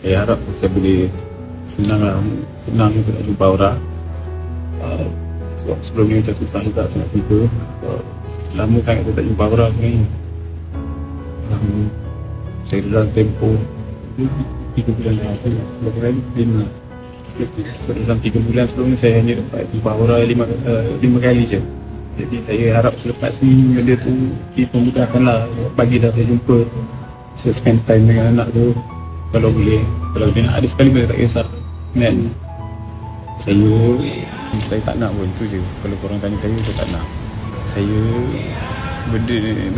Saya harap saya boleh senang untuk nak jumpa Aura. Sebab sebelum ni macam susah juga saya nak jumpa. Lama sangat saya tak jumpa Aura sebenarnya. Saya dalam tempoh 3 bulan dah, berapa kali? 5. So dalam 3 bulan sebelum ni saya hanya dapat jumpa Aura 5 kali je. Jadi saya harap selepas ni benda tu dipermudahkan lah, bagi dah saya jumpa, saya spend time dengan anak tu kalau boleh. Kalau dia nak ada sekali boleh, tak kisah. Dan saya tak nak pun, tu je. Kalau korang tanya saya tak nak. Saya benda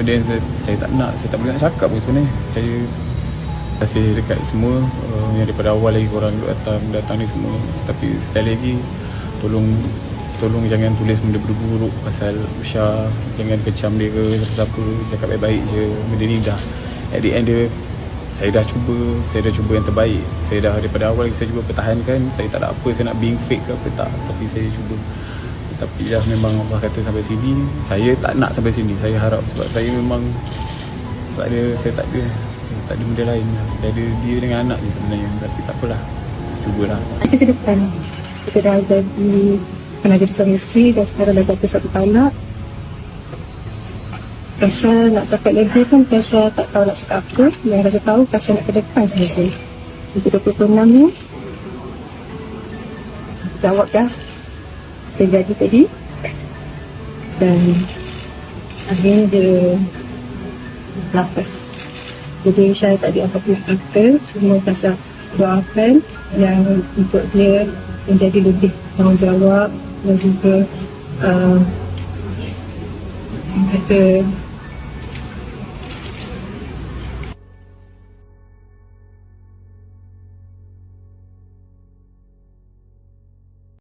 yang saya tak nak, saya tak boleh nak cakap pun sebenarnya. Saya kasih dekat semua yang daripada awal lagi korang datang ni semua. Tapi sekali lagi tolong jangan tulis benda buruk pasal Usha. Jangan kecam dia ke siapa-siapa, cakap baik-baik je. Benda ni dah at the end dia, saya dah cuba yang terbaik. Saya dah daripada awal saya cuba pertahankan. Saya tak ada apa saya nak being fake ke apa, tak. Tapi saya cuba. Tapi dah memang Allah kata sampai sini, saya tak nak sampai sini. Saya harap, sebab saya memang saya tak ada benda lain. Saya ada dia dengan anak je sebenarnya. Tapi tak apalah, cubalah. Nanti ke depan kita dah pernah jadi suami isteri dan sekarang dah jatuh satu talak. Kasha nak cakap lagi pun Kasha tak tahu nak cakap apa. Yang Kasha tahu Kasha nak ke depan sahaja. Untuk 26 ni jawab dah terjadi tadi. Dan akhirnya dia lapas. Jadi saya tak ada apa-apa nak kata. Cuma Kasha doakan yang untuk dia menjadi lebih tanggungjawab dan juga kata